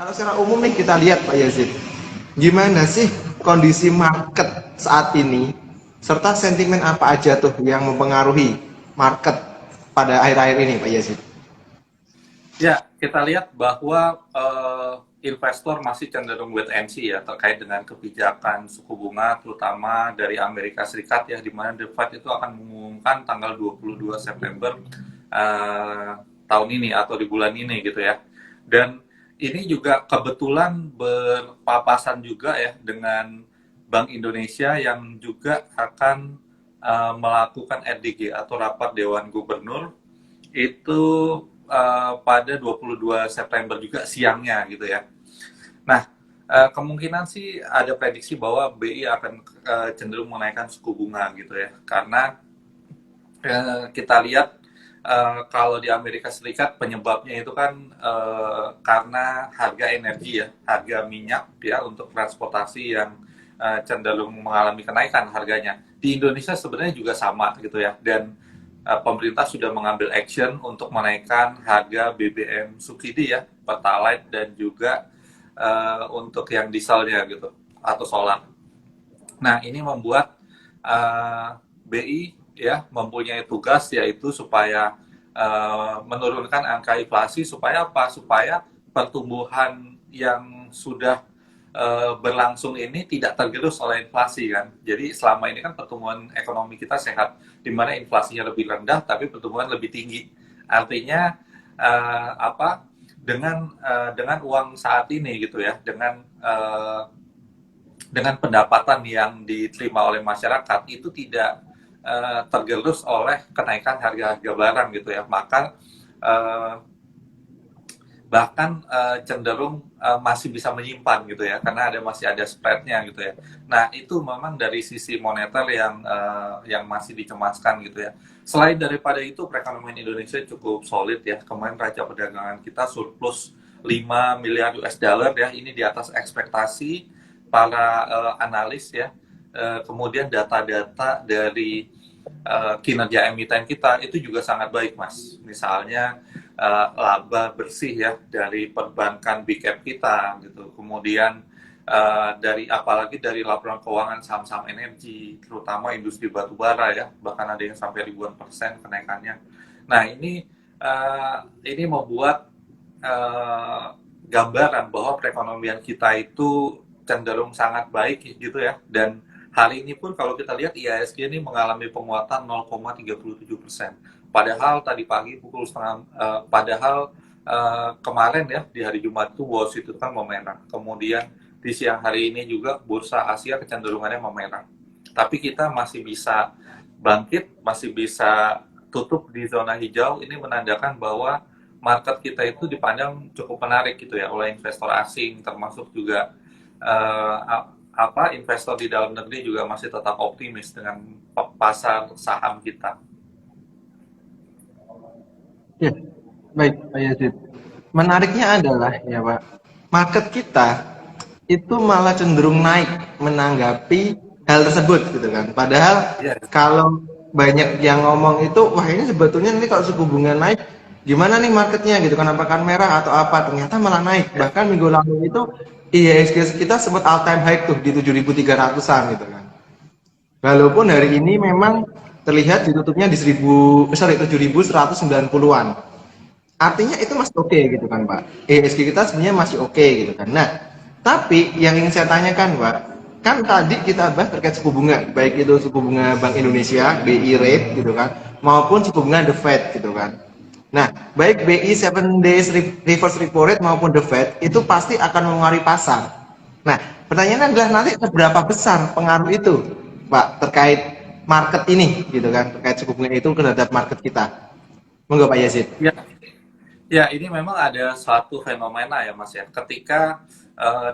Kalau secara umum nih kita lihat Pak Yazid, gimana sih kondisi market saat ini, serta sentimen apa aja tuh yang mempengaruhi market pada akhir-akhir ini Pak Yazid? Ya, kita lihat bahwa investor masih cenderung wait and see ya terkait dengan kebijakan suku bunga terutama dari Amerika Serikat ya, di mana The Fed itu akan mengumumkan tanggal 22 September tahun ini atau di bulan ini gitu ya. Dan ini juga kebetulan berpapasan juga ya dengan Bank Indonesia yang juga akan melakukan RDG atau rapat Dewan Gubernur itu pada 22 September juga siangnya gitu ya. Nah, kemungkinan sih ada prediksi bahwa BI akan cenderung menaikkan suku bunga gitu ya. Karena kita lihat kalau di Amerika Serikat penyebabnya itu kan karena harga energi ya, harga minyak ya untuk transportasi yang cenderung mengalami kenaikan harganya. Di Indonesia sebenarnya juga sama gitu ya. Dan pemerintah sudah mengambil action untuk menaikkan harga BBM subsidi ya, Pertalite dan juga untuk yang dieselnya gitu atau solar. Nah, ini membuat BI ya mempunyai tugas yaitu supaya menurunkan angka inflasi supaya apa? Supaya pertumbuhan yang sudah berlangsung ini tidak tergerus oleh inflasi kan. Jadi selama ini kan pertumbuhan ekonomi kita sehat, di mana inflasinya lebih rendah tapi pertumbuhan lebih tinggi. Artinya apa? Dengan uang saat ini gitu ya, dengan pendapatan yang diterima oleh masyarakat itu tidak tergerus oleh kenaikan harga-harga barang gitu ya. Maka bahkan cenderung masih bisa menyimpan gitu ya, karena masih ada spreadnya gitu ya. Nah itu memang dari sisi moneter yang masih dicemaskan gitu ya. Selain daripada itu perekonomian Indonesia cukup solid ya. Kemarin raca perdagangan kita surplus 5 miliar US dollar ya, ini di atas ekspektasi para analis ya. Kemudian data-data dari kinerja emiten kita itu juga sangat baik mas. Misalnya laba bersih ya dari perbankan big cap kita gitu. Kemudian apalagi dari laporan keuangan saham-saham energi, terutama industri batubara ya, bahkan ada yang sampai ribuan persen kenaikannya. Nah ini membuat gambaran bahwa perekonomian kita itu cenderung sangat baik gitu ya. Dan hari ini pun kalau kita lihat IHSG ini mengalami penguatan 0,37%. Padahal tadi pagi pukul setengah, padahal kemarin ya di hari Jumat itu Wall Street itu kan memerah. Kemudian di siang hari ini juga bursa Asia kecenderungannya memerah. Tapi kita masih bisa bangkit, masih bisa tutup di zona hijau. Ini menandakan bahwa market kita itu dipandang cukup menarik gitu ya oleh investor asing, termasuk juga investor di dalam negeri juga masih tetap optimis dengan pasar saham kita. Ya, baik Pak Yazid. Menariknya adalah ya Pak, market kita itu malah cenderung naik menanggapi hal tersebut gitu kan. Padahal Yes. kalau banyak yang ngomong itu, wah ini sebetulnya nanti kalau suku bunga naik, gimana nih marketnya gitu kan, apakah merah atau apa? Ternyata malah naik. Ya. Bahkan minggu lalu itu IHSG kita sempat all time high tuh di 7.300-an gitu kan. Walaupun hari ini memang terlihat ditutupnya di 7.190-an. Artinya itu masih oke gitu kan Pak. ESG kita sebenarnya masih oke gitu kan. Nah, tapi yang ingin saya tanyakan Pak, kan tadi kita bahas terkait suku bunga, baik itu suku bunga Bank Indonesia, BI rate gitu kan, maupun suku bunga The Fed gitu kan. Nah, baik BI 7 days reverse repo rate maupun The Fed itu pasti akan mengaruhi pasar. Nah, pertanyaannya adalah nanti seberapa besar pengaruh itu, Pak, terkait market ini gitu kan, terkait suku bunga itu terhadap market kita. Monggo Pak Yazid. Ya, ya, ini memang ada suatu fenomena ya Mas ya. Ketika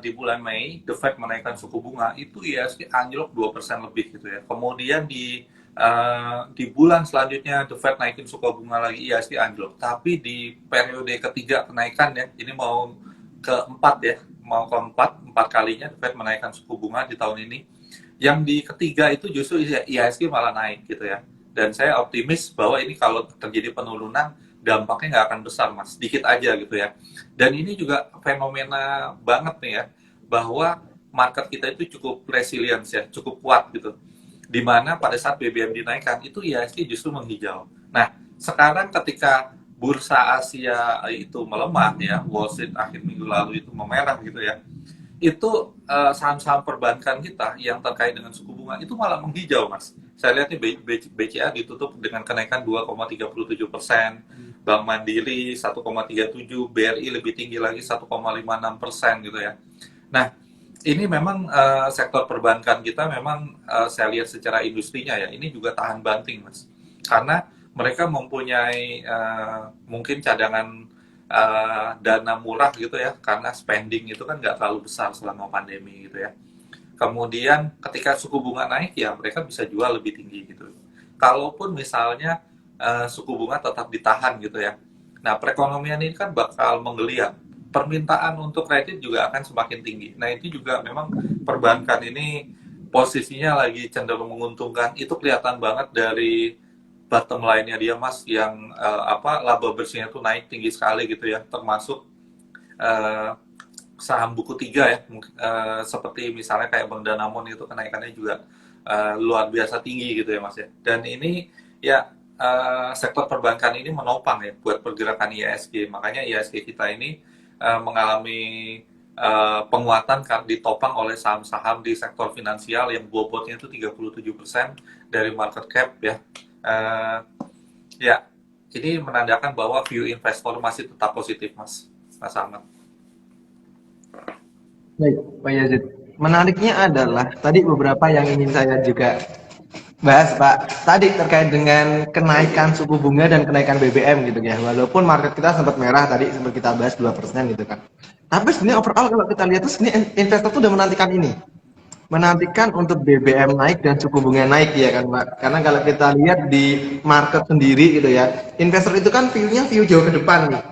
di bulan Mei The Fed menaikkan suku bunga itu ya anjlok 2% lebih gitu ya. Kemudian di bulan selanjutnya The Fed naikin suku bunga lagi IHSG anjlok. Tapi di periode ketiga kenaikan ya, ini mau keempat ya, mau empat kalinya The Fed menaikkan suku bunga di tahun ini. Yang di ketiga itu justru IHSG malah naik gitu ya. Dan saya optimis bahwa ini kalau terjadi penurunan dampaknya nggak akan besar mas, sedikit aja gitu ya. Dan ini juga fenomena banget nih ya, bahwa market kita itu cukup resilience ya, cukup kuat gitu. Dimana pada saat BBM dinaikkan itu IHSG justru menghijau. Nah sekarang ketika bursa Asia itu melemah ya, Wall Street akhir minggu lalu itu memerah gitu ya, itu saham-saham perbankan kita yang terkait dengan suku bunga itu malah menghijau, Mas. Saya lihat nih BCA ditutup dengan kenaikan 2,37%, Bank Mandiri 1,37%, BRI lebih tinggi lagi 1,56% gitu ya. Nah, ini memang sektor perbankan kita memang saya lihat secara industrinya ya, ini juga tahan banting, Mas. Karena mereka mempunyai mungkin cadangan dana murah gitu ya, karena spending itu kan nggak terlalu besar selama pandemi gitu ya. Kemudian ketika suku bunga naik ya mereka bisa jual lebih tinggi gitu. Kalaupun misalnya suku bunga tetap ditahan gitu ya, nah perekonomian ini kan bakal menggeliat. Permintaan untuk kredit juga akan semakin tinggi. Nah itu juga memang perbankan ini posisinya lagi cenderung menguntungkan. Itu kelihatan banget dari bottom line-nya dia mas, yang laba bersihnya tuh naik tinggi sekali gitu ya, termasuk uh, saham buku tiga ya, seperti misalnya kayak Bank Danamon itu kenaikannya juga luar biasa tinggi gitu ya mas ya. Dan ini ya sektor perbankan ini menopang ya buat pergerakan IHSG, makanya IHSG kita ini mengalami penguatan ditopang oleh saham-saham di sektor finansial yang bobotnya itu 37% dari market cap ya. Ya, ini menandakan bahwa view investor masih tetap positif, Mas Ahmad. Baik, Pak Yazid. Menariknya adalah tadi beberapa yang ingin saya juga bahas, Pak. Tadi terkait dengan kenaikan suku bunga dan kenaikan BBM gitu ya. Walaupun market kita sempat merah tadi sempat kita bahas 2% gitu kan. Tapi sebenarnya overall kalau kita lihat tuh sebenarnya investor tuh udah menantikan ini. Menantikan untuk BBM naik dan suku bunga naik ya kan Pak. Karena kalau kita lihat di market sendiri gitu ya, investor itu kan view-nya view jauh ke depan nih.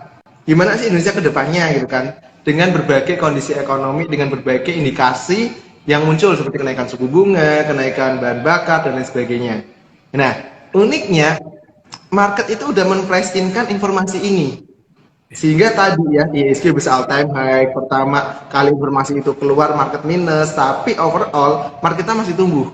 Gimana sih Indonesia ke depannya gitu kan. Dengan berbagai kondisi ekonomi, dengan berbagai indikasi yang muncul seperti kenaikan suku bunga, kenaikan bahan bakar dan lain sebagainya. Nah, uniknya market itu udah men-price in-kan informasi ini. Sehingga tadi ya IHSG bisa all time high, pertama kali informasi itu keluar market minus, tapi overall marketnya masih tumbuh.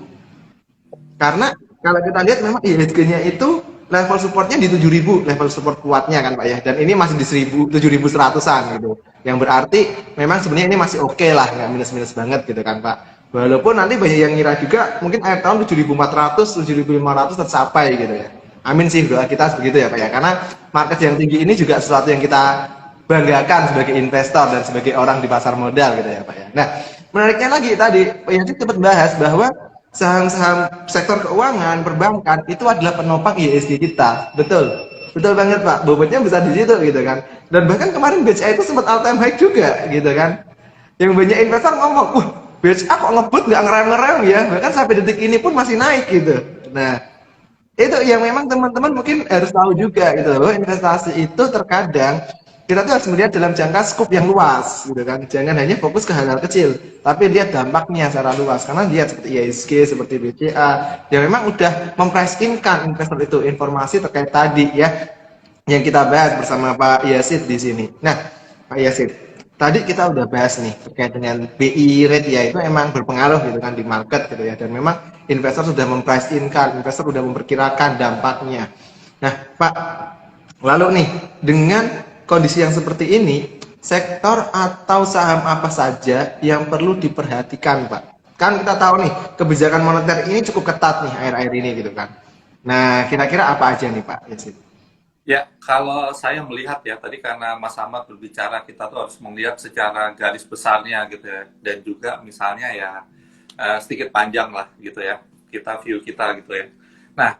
Karena kalau kita lihat memang IHSG-nya itu level supportnya di 7.000, level support kuatnya kan Pak ya. Dan ini masih di 7.100-an gitu. Yang berarti memang sebenarnya ini masih oke lah, nggak minus-minus banget gitu kan Pak. Walaupun nanti banyak yang ngira juga mungkin akhir tahun 7.400, 7.500 tercapai gitu ya. Amin sih, doa kita begitu ya Pak ya. Karena market yang tinggi ini juga sesuatu yang kita banggakan sebagai investor dan sebagai orang di pasar modal gitu ya Pak ya. Nah, menariknya lagi tadi Pak Yazid sempat bahas bahwa saham-saham sektor keuangan, perbankan itu adalah penopang IHSG kita. Betul. Betul banget Pak. Bobotnya besar di situ gitu kan. Dan bahkan kemarin BCA itu sempat all time high juga gitu kan. Yang banyak investor ngomong, BCA kok ngebut nggak ngerem-ngerem ya. Bahkan sampai detik ini pun masih naik gitu. Nah, itu yang memang teman-teman mungkin harus tahu juga gitu bahwa investasi itu terkadang kita tuh harus melihat dalam jangka skup yang luas gitu kan, jangan hanya fokus ke hal-hal kecil tapi lihat dampaknya secara luas, karena lihat seperti IHSG, seperti BCA yang memang udah memprice-in-kan investor itu informasi terkait tadi ya yang kita bahas bersama Pak Yazid di sini. Nah Pak Yazid, tadi kita udah bahas nih terkait dengan BI rate ya, itu emang berpengaruh gitu kan di market gitu ya, dan memang investor sudah memprice in kan, investor sudah memperkirakan dampaknya. Nah Pak, lalu nih dengan kondisi yang seperti ini, sektor atau saham apa saja yang perlu diperhatikan Pak? Kan kita tahu nih kebijakan moneter ini cukup ketat nih akhir-akhir ini gitu kan. Nah kira-kira apa aja nih Pak Yazid? Ya, kalau saya melihat ya, tadi karena Mas Ahmad berbicara, kita tuh harus melihat secara garis besarnya gitu ya. Dan juga misalnya ya, sedikit panjang lah gitu ya, kita view kita gitu ya. Nah,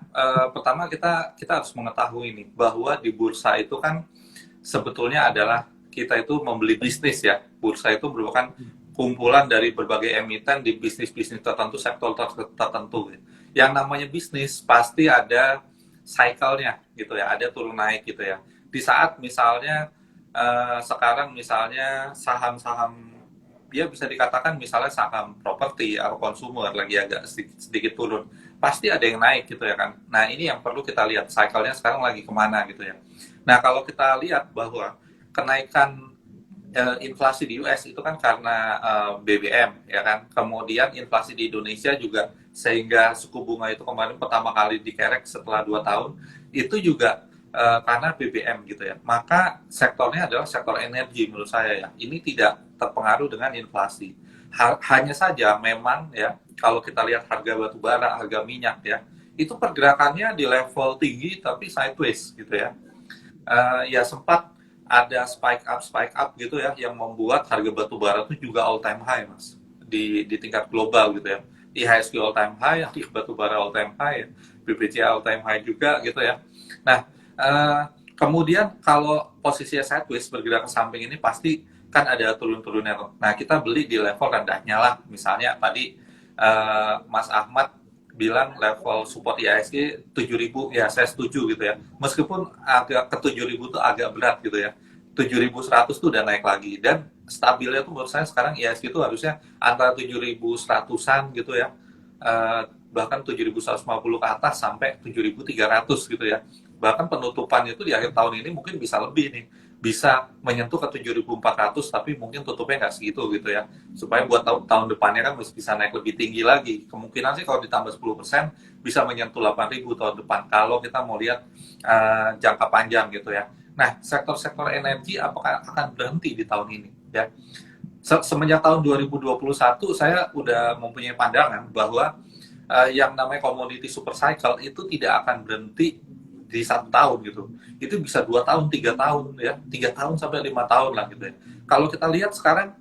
pertama kita harus mengetahui nih, bahwa di bursa itu kan sebetulnya adalah kita itu membeli bisnis ya. Bursa itu merupakan kumpulan dari berbagai emiten di bisnis-bisnis tertentu, sektor tertentu. Yang namanya bisnis pasti ada cycle-nya gitu ya, ada turun naik gitu ya. Di saat misalnya sekarang misalnya saham-saham dia bisa dikatakan misalnya saham properti atau konsumer lagi agak sedikit turun, pasti ada yang naik gitu ya kan. Nah ini yang perlu kita lihat cycle-nya sekarang lagi kemana gitu ya. Nah, kalau kita lihat bahwa kenaikan inflasi di US itu kan karena BBM, ya kan. Kemudian inflasi di Indonesia juga, sehingga suku bunga itu kemarin pertama kali dikerek setelah 2 tahun, itu juga karena BBM gitu ya. Maka sektornya adalah sektor energi menurut saya ya. Ini tidak terpengaruh dengan inflasi. Hanya saja memang ya, kalau kita lihat harga batu bara, harga minyak ya, itu pergerakannya di level tinggi tapi sideways gitu ya. Ya sempat ada spike up gitu ya, yang membuat harga batu bara itu juga all time high mas, di tingkat global gitu ya. IHSG all time high, harga batu bara all time high, BBCA all time high juga gitu ya. Nah, kemudian kalau posisinya sideways bergerak ke samping ini pasti kan ada turun-turunnya. Nah, kita beli di level rendahnya lah. Misalnya tadi Mas Ahmad bilang level support IHSG 7.000, ya saya setuju gitu ya. Meskipun agak ke 7.000 tuh agak berat gitu ya. 7.100 tuh udah naik lagi, dan stabilnya tuh menurut saya sekarang IHSG itu harusnya antara 7.100-an gitu ya. Bahkan 7.150 ke atas sampai 7.300 gitu ya. Bahkan penutupan itu di akhir tahun ini mungkin bisa lebih nih, bisa menyentuh ke 7.400, tapi mungkin tutupnya nggak segitu gitu ya, supaya buat tahun depannya kan bisa naik lebih tinggi lagi. Kemungkinan sih kalau ditambah 10% bisa menyentuh 8.000 tahun depan kalau kita mau lihat jangka panjang gitu ya. Nah, sektor-sektor energi apakah akan berhenti di tahun ini ya? Semenjak tahun 2021 saya udah mempunyai pandangan bahwa yang namanya komoditi super cycle itu tidak akan berhenti di 1 tahun gitu. Itu bisa 2 tahun, 3 tahun ya, 3 tahun sampai 5 tahun lah gitu ya. Kalau kita lihat sekarang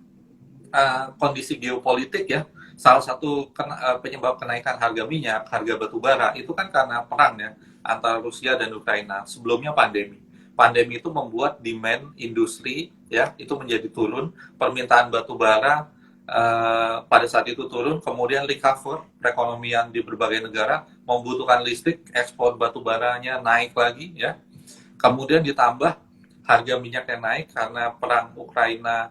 kondisi geopolitik ya, salah satu penyebab kenaikan harga minyak, harga batu bara itu kan karena perang ya antara Rusia dan Ukraina. Sebelumnya pandemi. Pandemi itu membuat demand industri ya itu menjadi turun, permintaan batu bara pada saat itu turun, kemudian recover perekonomian di berbagai negara membutuhkan listrik, ekspor batu baranya naik lagi ya. Kemudian ditambah harga minyak yang naik karena perang Ukraina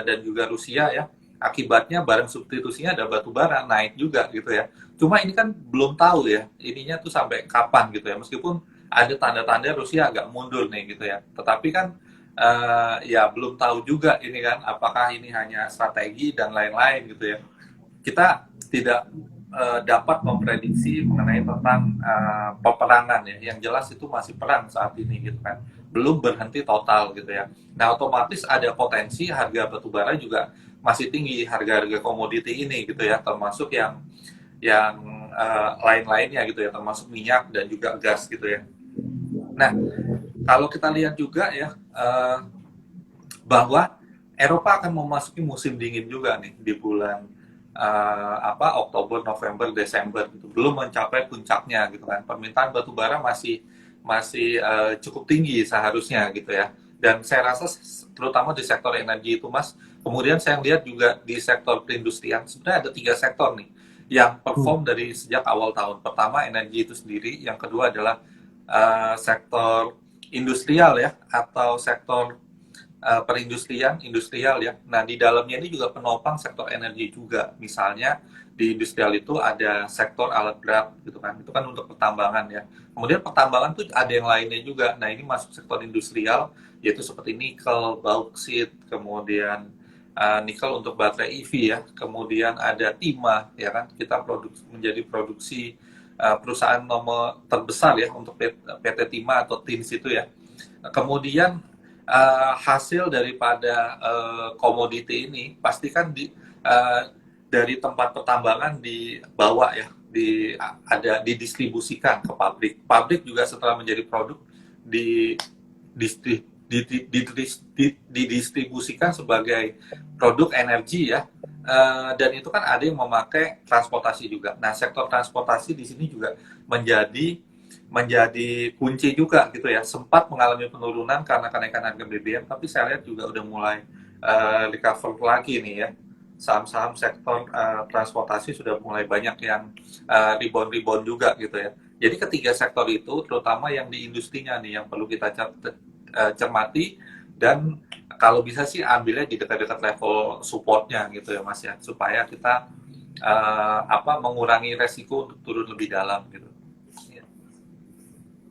dan juga Rusia ya. Akibatnya barang substitusinya ada batu bara naik juga gitu ya. Cuma ini kan belum tahu ya, ininya tuh sampai kapan gitu ya. Meskipun ada tanda-tanda Rusia agak mundur nih gitu ya. Tetapi kan ya belum tahu juga ini kan apakah ini hanya strategi dan lain-lain gitu ya. Kita tidak dapat memprediksi mengenai tentang peperangan ya. Yang jelas itu masih perang saat ini gitu kan. Belum berhenti total gitu ya. Nah, otomatis ada potensi harga batubara juga masih tinggi, harga-harga komoditi ini gitu ya, termasuk yang lain-lainnya gitu ya, termasuk minyak dan juga gas gitu ya. Nah, kalau kita lihat juga ya bahwa Eropa akan memasuki musim dingin juga nih di bulan Oktober, November, Desember gitu. Belum mencapai puncaknya gitu kan. Permintaan batu bara masih cukup tinggi seharusnya gitu ya. Dan saya rasa terutama di sektor energi itu Mas. Kemudian saya lihat juga di sektor perindustrian sebenarnya ada 3 sektor nih yang perform dari sejak awal tahun. Pertama energi itu sendiri, yang kedua adalah sektor industrial ya, atau sektor perindustrian, industrial ya. Nah, di dalamnya ini juga penopang sektor energi juga. Misalnya di industrial itu ada sektor alat berat gitu kan. Itu kan untuk pertambangan ya. Kemudian pertambangan tuh ada yang lainnya juga. Nah, ini masuk sektor industrial yaitu seperti nikel, bauksit, kemudian nikel untuk baterai EV ya. Kemudian ada timah ya kan. Kita menjadi produksi perusahaan nomor terbesar ya untuk PT Timah atau TINS itu ya. Kemudian hasil daripada komoditi ini pastikan dari tempat pertambangan dibawa ya, didistribusikan ke pabrik. Pabrik juga setelah menjadi produk didistribusikan sebagai produk energi ya. Dan itu kan ada yang memakai transportasi juga. Nah, sektor transportasi di sini juga menjadi kunci juga gitu ya. Sempat mengalami penurunan karena kenaikan harga BBM, tapi saya lihat juga udah mulai recover lagi nih ya. Saham-saham sektor transportasi sudah mulai banyak yang rebound juga gitu ya. Jadi ketiga sektor itu, terutama yang di industrinya nih, yang perlu kita cermati, dan kalau bisa sih ambilnya di dekat-dekat level supportnya gitu ya Mas ya, supaya kita mengurangi resiko untuk turun lebih dalam gitu.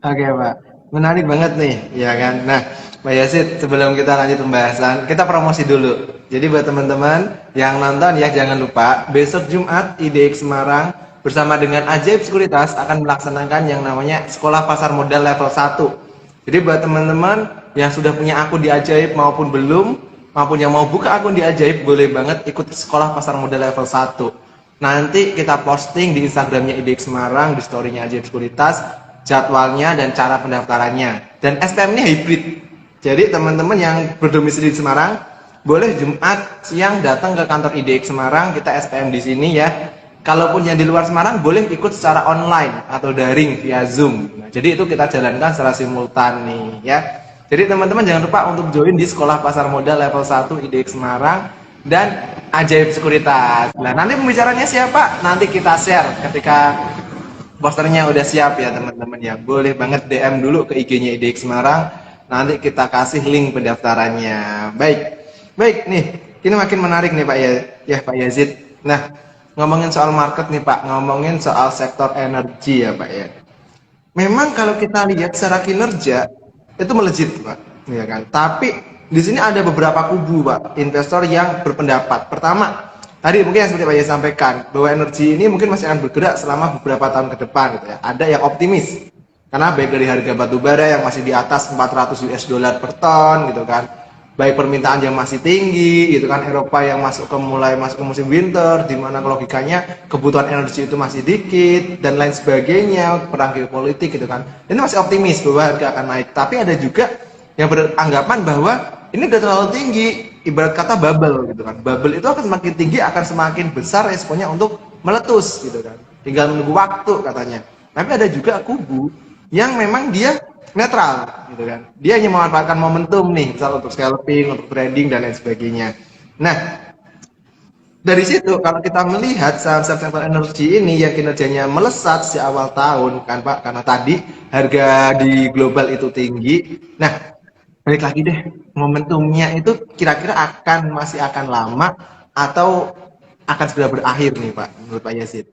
Oke, Pak. Menarik banget nih, ya kan? Nah, Mbak Yasid, sebelum kita lanjut pembahasan, kita promosi dulu. Jadi buat teman-teman yang nonton ya, jangan lupa besok Jumat IDX Semarang bersama dengan Ajaib Sekuritas akan melaksanakan yang namanya Sekolah Pasar Modal level 1. Jadi buat teman-teman yang sudah punya akun di Ajaib maupun belum, maupun yang mau buka akun di Ajaib, boleh banget ikut Sekolah Pasar Modal level 1. Nanti kita posting di Instagramnya IDX Semarang, di story-nya Ajaib Sekuritas, jadwalnya dan cara pendaftarannya. Dan STM-nya hybrid. Jadi teman-teman yang berdomisili di Semarang boleh Jumat siang datang ke kantor IDX Semarang, kita STM di sini ya. Kalaupun yang di luar Semarang boleh ikut secara online atau daring via Zoom. Nah, jadi itu kita jalankan secara simultan nih ya. Jadi teman-teman jangan lupa untuk join di Sekolah Pasar Modal level 1 IDX Semarang dan Ajaib Sekuritas. Nah, nanti pembicaranya siapa? Nanti kita share ketika posternya udah siap ya teman-teman ya. Boleh banget DM dulu ke IG-nya IDX Semarang. Nanti kita kasih link pendaftarannya. Baik. Baik nih, ini makin menarik nih Pak ya Pak Yazid. Nah, ngomongin soal market nih Pak, ngomongin soal sektor energi ya Pak ya. Memang kalau kita lihat secara kinerja itu melejit Pak, ya kan. Tapi di sini ada beberapa kubu Pak, investor yang berpendapat. Pertama, tadi mungkin yang seperti Pak Yazid sampaikan bahwa energi ini mungkin masih akan bergerak selama beberapa tahun ke depan gitu ya. Ada yang optimis karena baik dari harga batu bara yang masih di atas 400 US dollar per ton gitu kan, baik permintaan yang masih tinggi gitu kan, Eropa yang mulai masuk ke musim winter di mana logikanya kebutuhan energi itu masih dikit dan lain sebagainya, perang geopolitik gitu kan. Ini masih optimis bahwa harga akan naik. Tapi ada juga yang beranggapan bahwa ini udah terlalu tinggi, ibarat kata bubble gitu kan. Bubble itu akan semakin tinggi akan semakin besar responnya untuk meletus gitu kan. Tinggal menunggu waktu katanya. Tapi ada juga kubu yang memang dia netral gitu kan. Dia hanya memanfaatkan momentum nih, misal untuk scalping, untuk trading dan lain sebagainya. Nah, dari situ kalau kita melihat saham-saham sektor energi ini yang kinerjanya melesat sejak awal tahun kan Pak, karena tadi harga di global itu tinggi. Nah, balik lagi deh, momentumnya itu kira-kira masih akan lama atau akan segera berakhir nih Pak, menurut Pak Yazid?